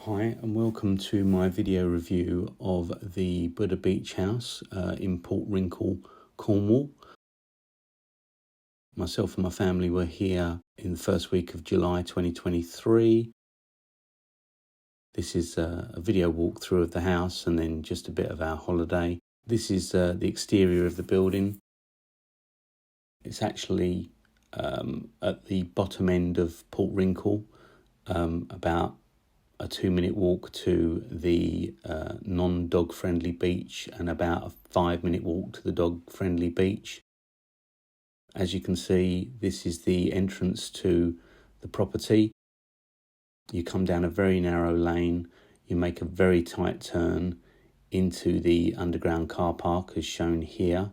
Hi and welcome to my video review of the Buddha Beach House in Portwrinkle, Cornwall. Myself and my family were here in the first week of July 2023. This is a video walkthrough of the house and then just a bit of our holiday. This is the exterior of the building. It's actually at the bottom end of Portwrinkle, about a 2-minute walk to the non-dog friendly beach and about a 5-minute walk to the dog friendly beach. As you can see, this is the entrance to the property. You come down a very narrow lane, you make a very tight turn into the underground car park as shown here.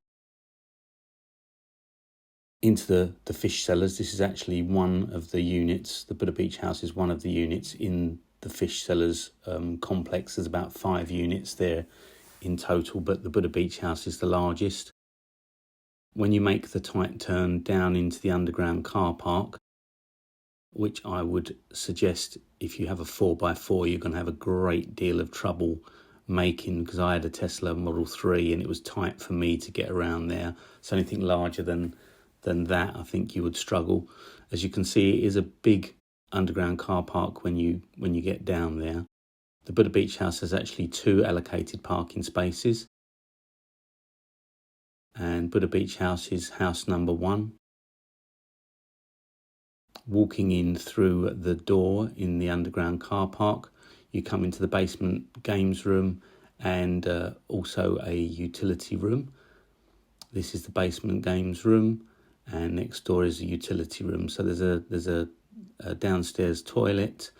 Into the Fish Cellars. This is actually one of the units. The Buddha Beach House is one of the units in the Fish Cellars complex. There's about 5 units there in total, but the Buddha Beach House is the largest. When you make the tight turn down into the underground car park, which I would suggest if you have a 4x4, you're going to have a great deal of trouble making, because I had a Tesla Model 3 and it was tight for me to get around there. So anything larger than that, I think you would struggle. As you can see, it is a big underground car park when you get down there. The Buddha Beach House has actually 2 allocated parking spaces, and Buddha Beach House is house number 1. Walking in through the door in the underground car park, you come into the basement games room and also a utility room. This is the basement games room, and next door is a utility room. So there's a downstairs toilet,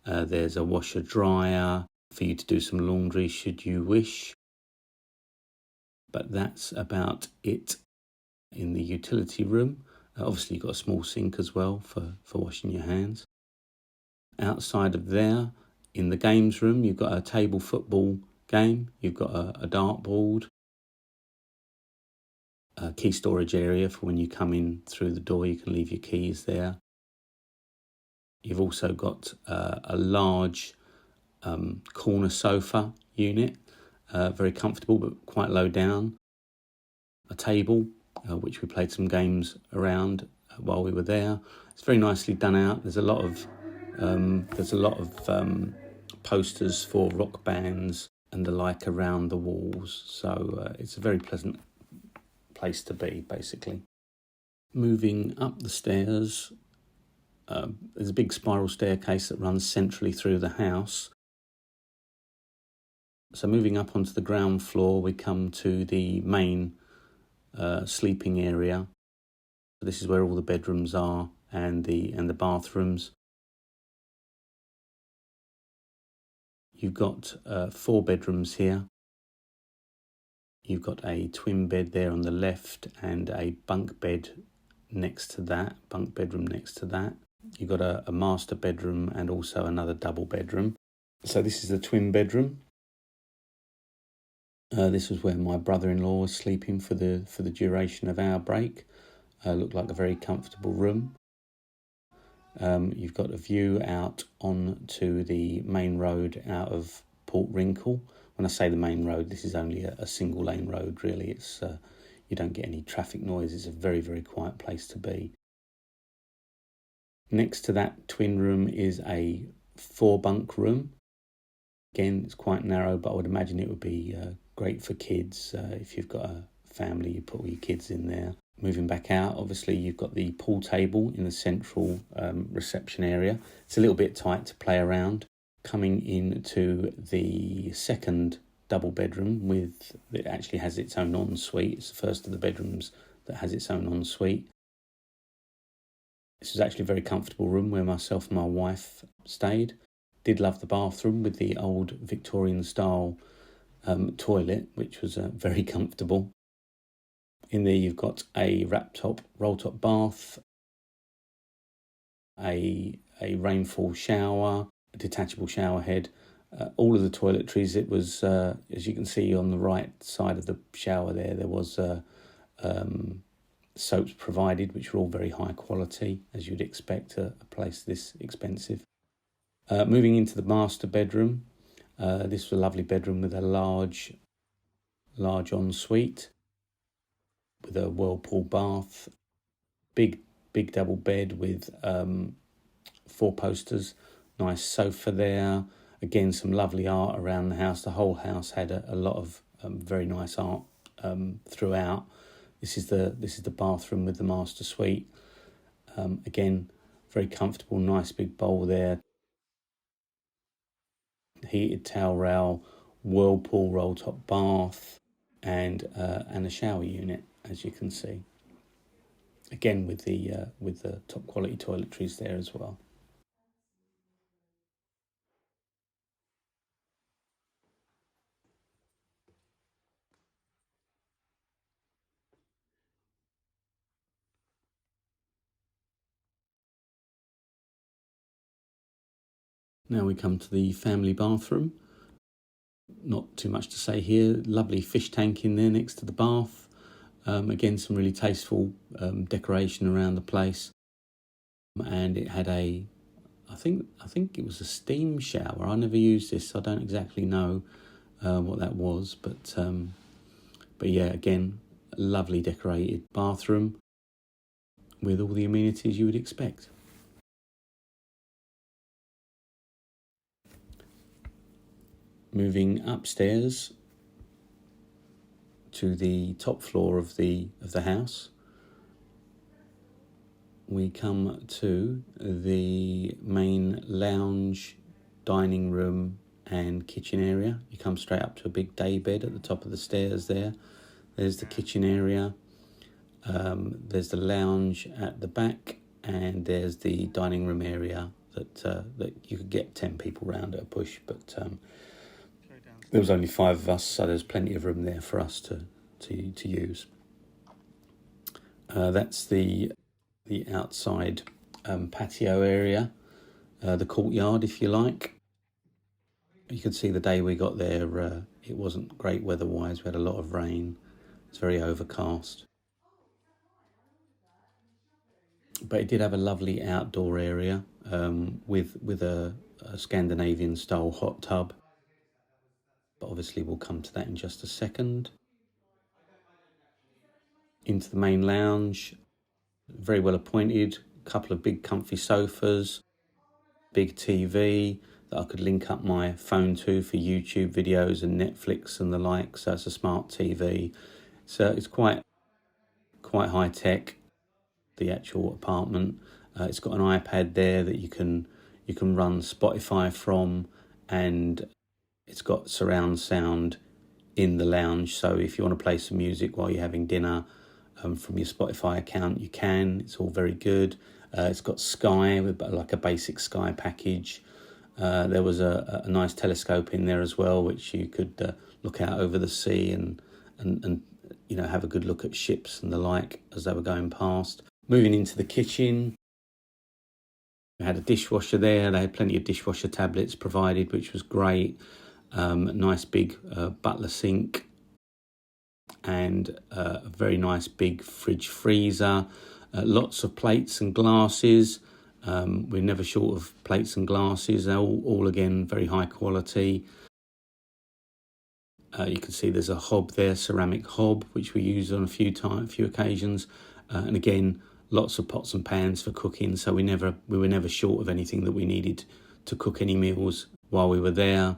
there's a washer dryer for you to do some laundry should you wish, but that's about it in the utility room. Obviously you've got a small sink as well for washing your hands. Outside of there, in the games room, you've got a table football game, you've got a dartboard, a key storage area for when you come in through the door, you can leave your keys there. You've also got a large corner sofa unit, very comfortable but quite low down. A table, which we played some games around while we were there. It's very nicely done out. There's a lot of posters for rock bands and the like around the walls. So it's a very pleasant place to be, basically. Moving up the stairs, there's a big spiral staircase that runs centrally through the house. So moving up onto the ground floor, we come to the main sleeping area. This is where all the bedrooms are and the bathrooms. You've got 4 bedrooms here. You've got a twin bed there on the left and a bunk bedroom next to that. You've got a master bedroom and also another double bedroom. So this is the twin bedroom. This was where my brother-in-law was sleeping for the duration of our break. Looked like a very comfortable room. You've got a view out onto the main road out of Portwrinkle. When I say the main road, this is only a single lane road, really. It's you don't get any traffic noise. It's a very, very quiet place to be. Next to that twin room is a 4-bunk room. Again, it's quite narrow, but I would imagine it would be great for kids. If you've got a family, you put all your kids in there. Moving back out, obviously, you've got the pool table in the central reception area. It's a little bit tight to play around. Coming into the second double bedroom, it actually has its own ensuite. It's the first of the bedrooms that has its own ensuite. This was actually a very comfortable room where myself and my wife stayed. Did love the bathroom with the old Victorian style toilet, which was very comfortable. In there you've got a roll-top bath, a rainfall shower, a detachable shower head. All of the toiletries, it was, as you can see on the right side of the shower there was soaps provided, which were all very high quality, as you'd expect a place this expensive. Moving into the master bedroom. This was a lovely bedroom with a large ensuite with a whirlpool bath, big double bed with 4 posters, nice sofa there. Again, some lovely art around the house. The whole house had a lot of very nice art throughout. This is the bathroom with the master suite. Again, very comfortable, nice big bowl there. Heated towel rail, whirlpool roll top bath, and a shower unit, as you can see. Again, with the top quality toiletries there as well. Now we come to the family bathroom. Not too much to say here. Lovely fish tank in there next to the bath. Again, some really tasteful decoration around the place. And it had I think it was a steam shower. I never used this, so I don't exactly know what that was. But yeah, again, a lovely decorated bathroom with all the amenities you would expect. Moving upstairs to the top floor of the house, we come to the main lounge, dining room and kitchen area. You come straight up to a big day bed at the top of the stairs there. There's the kitchen area. There's the lounge at the back, and there's the dining room area that you could get 10 people round at a push, but there was only 5 of us, so there's plenty of room there for us to use. That's the outside patio area, the courtyard, if you like. You could see the day we got there, it wasn't great weather-wise. We had a lot of rain. It's very overcast. But it did have a lovely outdoor area with a Scandinavian-style hot tub. But obviously we'll come to that in just a second. Into the main lounge, very well appointed, a couple of big comfy sofas, big TV that I could link up my phone to for YouTube videos and Netflix and the like, so it's a smart TV. So it's quite high tech, the actual apartment. It's got an iPad there that you can run Spotify from, and it's got surround sound in the lounge, so if you want to play some music while you're having dinner from your Spotify account, you can. It's all very good. It's got Sky, with like a basic Sky package. There was a nice telescope in there as well, which you could look out over the sea and have a good look at ships and the like as they were going past. Moving into the kitchen, we had a dishwasher there. They had plenty of dishwasher tablets provided, which was great. Nice big butler sink, and a very nice big fridge freezer. Lots of plates and glasses. We're never short of plates and glasses. They're all again very high quality. You can see there's a hob there, ceramic hob, which we used on a few occasions, and again lots of pots and pans for cooking. So we were never short of anything that we needed to cook any meals while we were there.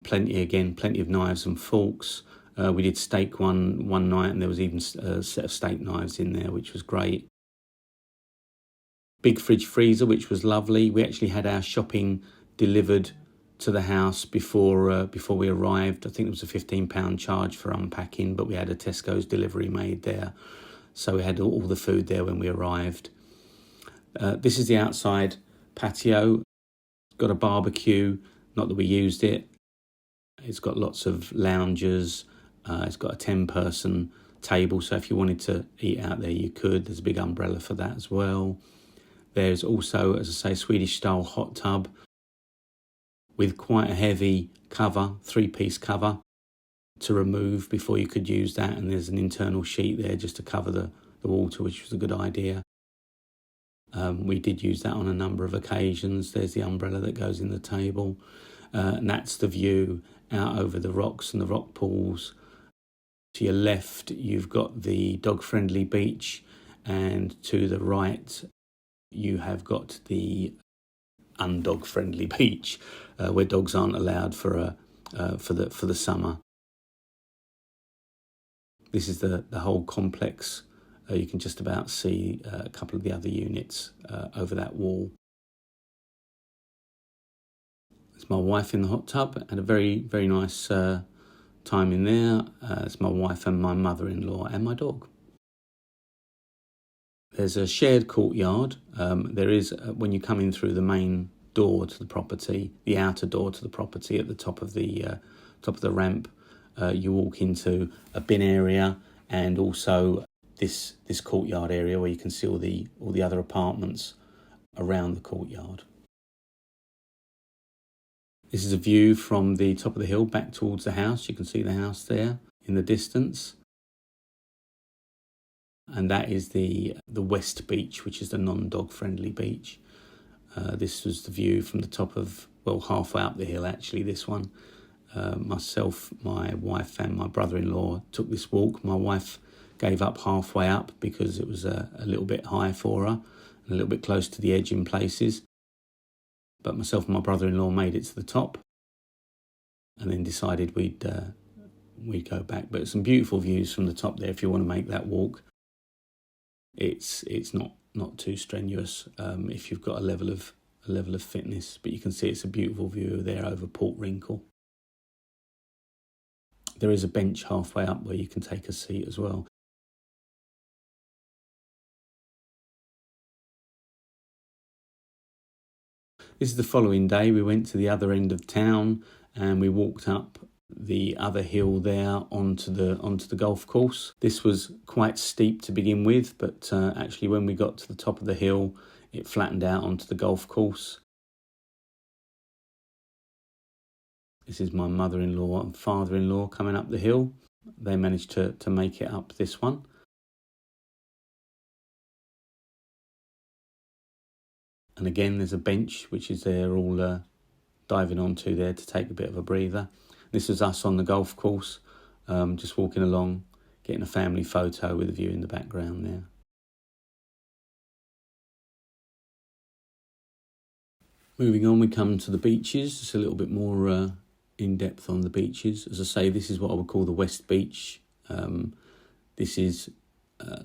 Plenty of knives and forks. We did steak one night, and there was even a set of steak knives in there, which was great. Big fridge freezer, which was lovely. We actually had our shopping delivered to the house before we arrived. I think it was a £15 charge for unpacking, but we had a Tesco's delivery made there, so we had all the food there when we arrived. This is the outside patio. Got a barbecue, not that we used it. It's got lots of lounges. It's got a 10-person table, so if you wanted to eat out there, you could. There's a big umbrella for that as well. There's also, as I say, Swedish-style hot tub with quite a heavy cover, 3-piece cover to remove before you could use that. And there's an internal sheet there just to cover the water, which was a good idea. We did use that on a number of occasions. There's the umbrella that goes in the table, and that's the view out over the rocks and the rock pools. To your left, you've got the dog-friendly beach, and to the right, you have got the undog-friendly beach, where dogs aren't allowed for the summer. This is the whole complex. You can just about see a couple of the other units over that wall. It's my wife in the hot tub. Had a very, very nice time in there. It's my wife and my mother-in-law and my dog. There's a shared courtyard. There is, when you come in through the main door to the property, the outer door to the property, at the top of the ramp, you walk into a bin area, and also this courtyard area where you can see all the other apartments around the courtyard. This is a view from the top of the hill back towards the house. You can see the house there in the distance. And that is the West Beach, which is the non-dog friendly beach. This was the view from the top of, halfway up the hill actually, this one. Myself, my wife and my brother-in-law took this walk. My wife gave up halfway up because it was a little bit high for her and a little bit close to the edge in places. But myself and my brother-in-law made it to the top and then decided we'd go back. But some beautiful views from the top there if you want to make that walk. It's not too strenuous if you've got a level of fitness, but you can see it's a beautiful view there over Portwrinkle. There is a bench halfway up where you can take a seat as well. This is the following day. We went to the other end of town and we walked up the other hill there onto the golf course. This was quite steep to begin with, but actually when we got to the top of the hill, it flattened out onto the golf course. This is my mother-in-law and father-in-law coming up the hill. They managed to make it up this one. And again, there's a bench, which is there all diving onto there to take a bit of a breather. This was us on the golf course, just walking along, getting a family photo with a view in the background there. Moving on, we come to the beaches. It's a little bit more in-depth on the beaches. As I say, this is what I would call the West Beach. This is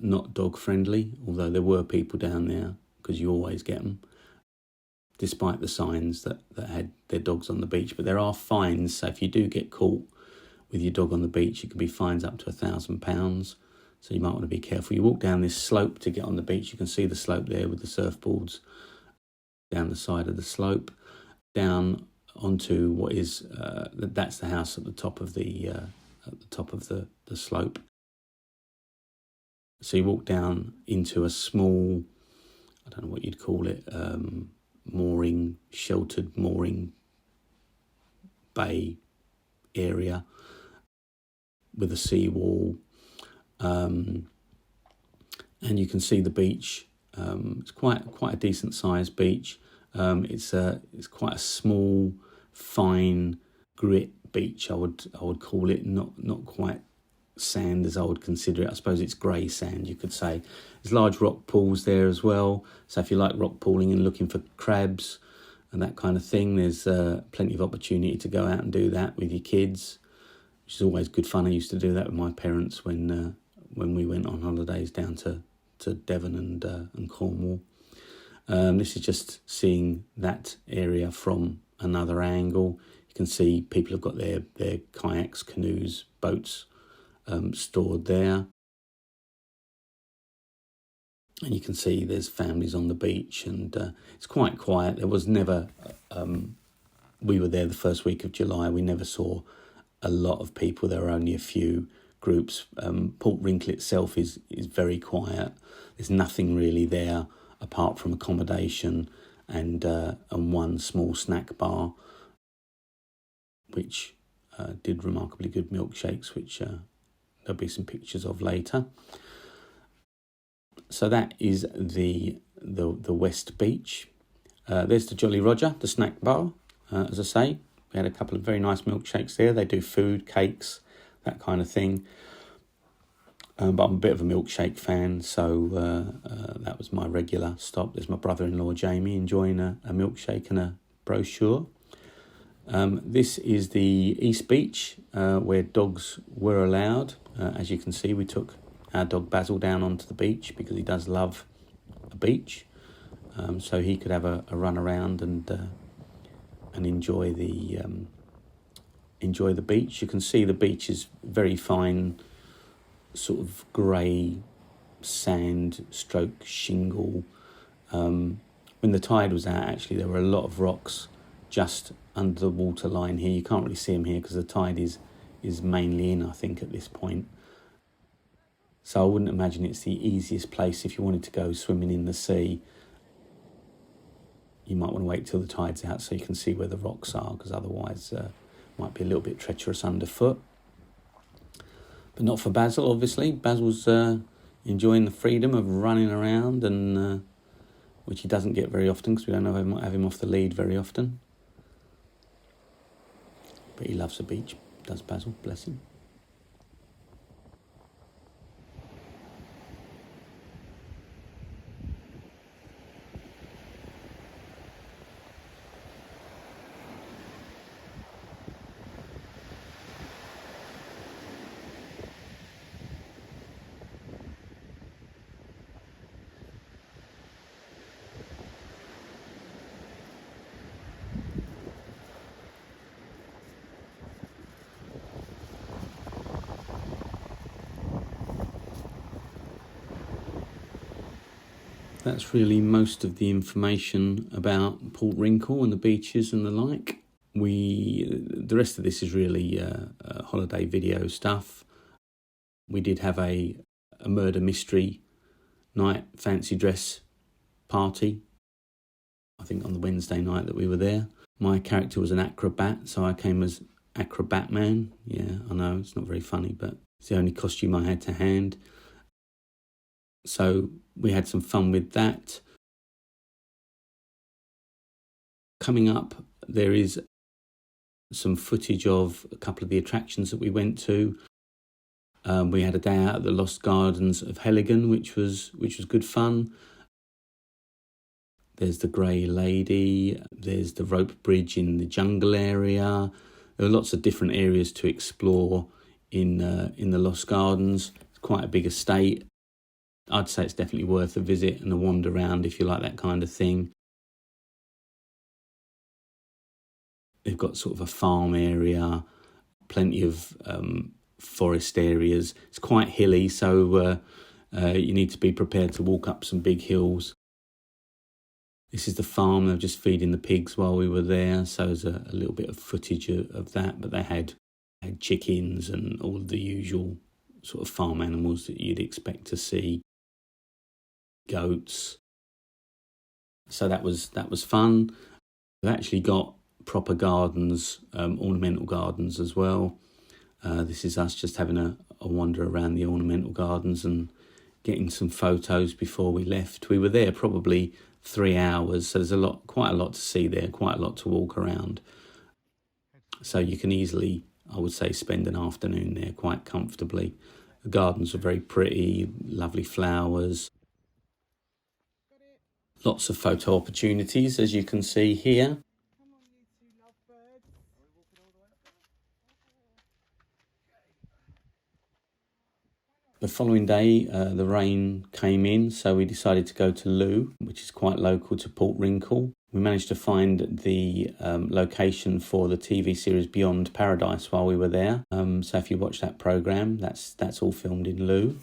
not dog-friendly, although there were people down there, because you always get them, despite the signs that had their dogs on the beach. But there are fines, so if you do get caught with your dog on the beach, it can be fines up to £1,000. So you might want to be careful. You walk down this slope to get on the beach. You can see the slope there with the surfboards down the side of the slope, down onto what is that's the house at the top of the slope. So you walk down into a small, I don't know what you'd call it, sheltered mooring bay area with a seawall, and you can see the beach. It's quite a decent sized beach. It's quite a small, fine grit beach. I would call it, not quite sand as I would consider it. I suppose it's grey sand, you could say. There's large rock pools there as well. So if you like rock pooling and looking for crabs and that kind of thing, there's plenty of opportunity to go out and do that with your kids, which is always good fun. I used to do that with my parents when we went on holidays down to Devon and Cornwall. This is just seeing that area from another angle. You can see people have got their kayaks, canoes, boats stored there. And you can see there's families on the beach, and it's quite quiet. There was never, we were there the first week of July, we never saw a lot of people. There were only a few groups. Portwrinkle itself is very quiet. There's nothing really there apart from accommodation and one small snack bar, which did remarkably good milkshakes, which there'll be some pictures of later. So that is the the West Beach. There's the Jolly Roger, the snack bar. As I say, we had a couple of very nice milkshakes there. They do food, cakes, that kind of thing. But I'm a bit of a milkshake fan, so that was my regular stop. There's my brother-in-law, Jamie, enjoying a milkshake and a brochure. This is the East Beach, where dogs were allowed. As you can see, we took our dog Basil down onto the beach because he does love a beach. So he could have a run around and enjoy the beach. You can see the beach is very fine, sort of grey sand stroke shingle. When the tide was out, actually, there were a lot of rocks just under the water line here. You can't really see them here because the tide is mainly in, I think, at this point. So I wouldn't imagine it's the easiest place if you wanted to go swimming in the sea. You might want to wait till the tide's out so you can see where the rocks are, because otherwise it might be a little bit treacherous underfoot. But not for Basil, obviously. Basil's enjoying the freedom of running around, and which he doesn't get very often because we don't have him off the lead very often. But he loves the beach, does Basil, bless him. That's really most of the information about Portwrinkle and the beaches and the like. The rest of this is really holiday video stuff. We did have a murder mystery night fancy dress party, I think on the Wednesday night that we were there. My character was an acrobat, so I came as Acrobat Man. Yeah, I know, it's not very funny, but it's the only costume I had to hand. So we had some fun with that. Coming up, there is some footage of a couple of the attractions that we went to. We had a day out at the Lost Gardens of Heligan, which was good fun. There's the Grey Lady. There's the rope bridge in the jungle area. There are lots of different areas to explore in the Lost Gardens. It's quite a big estate. I'd say it's definitely worth a visit and a wander around if you like that kind of thing. They've got sort of a farm area, plenty of forest areas. It's quite hilly, so you need to be prepared to walk up some big hills. This is the farm. They're just feeding the pigs while we were there, so there's a little bit of footage of that. But they had chickens and all of the usual sort of farm animals that you'd expect to see. Goats. So that was fun. We've actually got proper gardens, ornamental gardens as well. This is us just having a wander around the ornamental gardens and getting some photos before we left. We were there probably 3 hours, so there's quite a lot to see there, quite a lot to walk around. So you can easily, I would say, spend an afternoon there quite comfortably. The gardens are very pretty, lovely flowers. Lots of photo opportunities, as you can see here. The following day, the rain came in, so we decided to go to Looe, which is quite local to Portwrinkle. We managed to find the location for the TV series Beyond Paradise while we were there. So if you watch that programme, that's all filmed in Looe.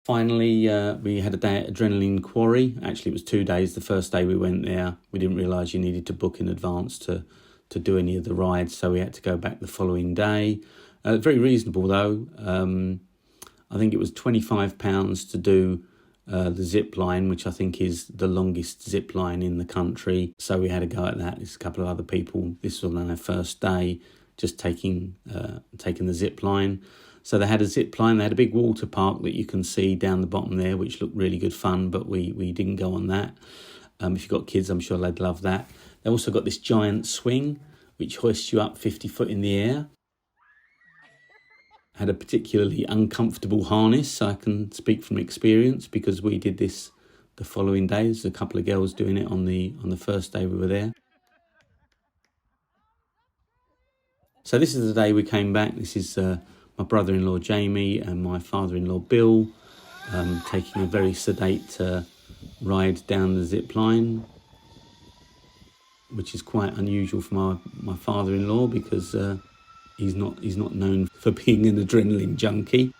Finally, we had a day at Adrenalin Quarry. Actually, it was 2 days. The first day we went there, we didn't realise you needed to book in advance to do any of the rides, so we had to go back the following day. Very reasonable, though. I think it was £25 to do the zip line, which I think is the longest zip line in the country. So we had a go at that. There's a couple of other people. This was on our first day, just taking the zip line. So they had a zip line, they had a big water park that you can see down the bottom there, which looked really good fun, but we didn't go on that. If you've got kids, I'm sure they'd love that. They also got this giant swing, which hoists you up 50 foot in the air. Had a particularly uncomfortable harness, so I can speak from experience because we did this the following day. There's a couple of girls doing it on the first day we were there. So this is the day we came back. This is my brother-in-law Jamie and my father-in-law Bill taking a very sedate ride down the zip line, which is quite unusual for my father-in-law because he's not known for being an adrenaline junkie.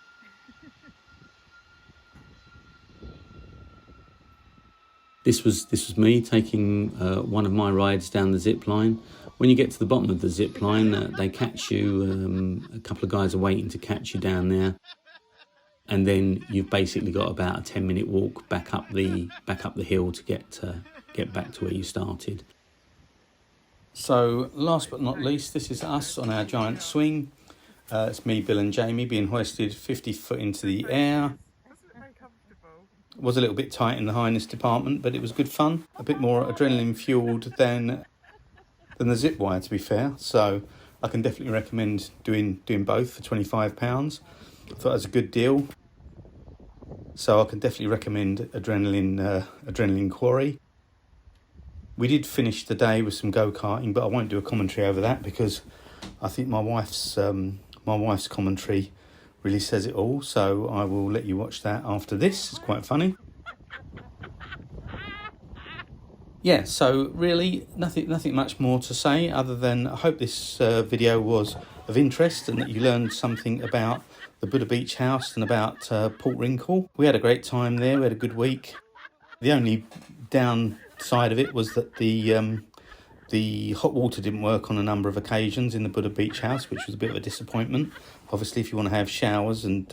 This was me taking one of my rides down the zip line. When you get to the bottom of the zip line, they catch you. A couple of guys are waiting to catch you down there, and then you've basically got about a 10-minute walk back up the hill to get back to where you started. So last but not least, this is us on our giant swing. It's me, Bill and Jamie being hoisted 50 foot into the air. It was a little bit tight in the harness department, but it was good fun. A bit more adrenaline fueled than the zip wire, to be fair. So I can definitely recommend doing both for £25. I thought it was a good deal. So I can definitely recommend Adrenalin Quarry. We did finish the day with some go-karting, but I won't do a commentary over that because I think my wife's commentary really says it all. So I will let you watch that after this. It's quite funny. Yeah, so really nothing much more to say other than I hope this video was of interest and that you learned something about the Buddha Beach house and about Portwrinkle. We had a great time there. We had a good week. The only downside of it was that the hot water didn't work on a number of occasions in the Buddha Beach house, which was a bit of a disappointment. Obviously, if you want to have showers and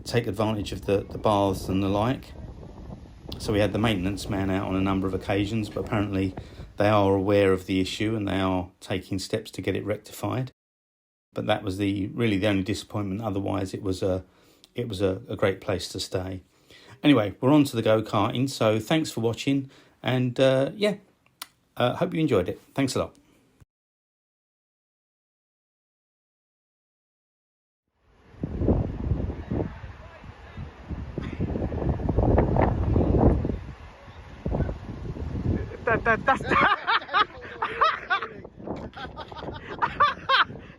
take advantage of the baths and the like. So we had the maintenance man out on a number of occasions, but apparently they are aware of the issue and they are taking steps to get it rectified. But that was really the only disappointment. Otherwise, it was a great place to stay. Anyway, we're on to the go-karting. So thanks for watching, and hope you enjoyed it. Thanks a lot. That's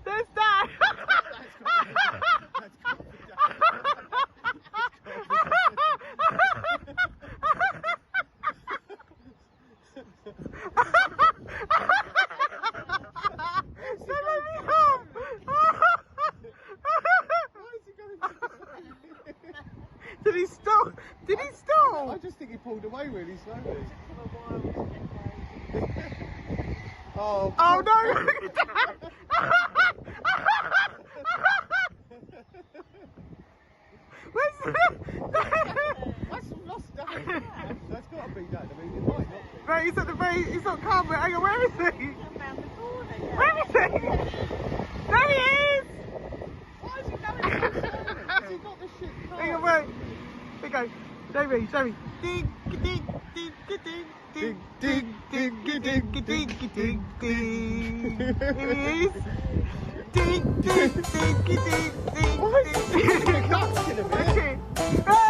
there's that. Did he stop? Did he stop? I just think he pulled away really slowly. Oh no! Look at that! Where's That's lost that. That's got to be that. I mean, it might not be. Right, he's at the very. He's not calm. Hang on, where is he? Where is he? There he is! Why is he going so slowly? Has he got the shit? Hang on, wait. Here we go. Jamie. Ding, ding, ding, ding, ding. Ding, ding, ding, ding, ding, ding, ding, ding. Here he is. Ding, ding, ding, ding, ding, ding. Why is he doing a in a minute? Okay.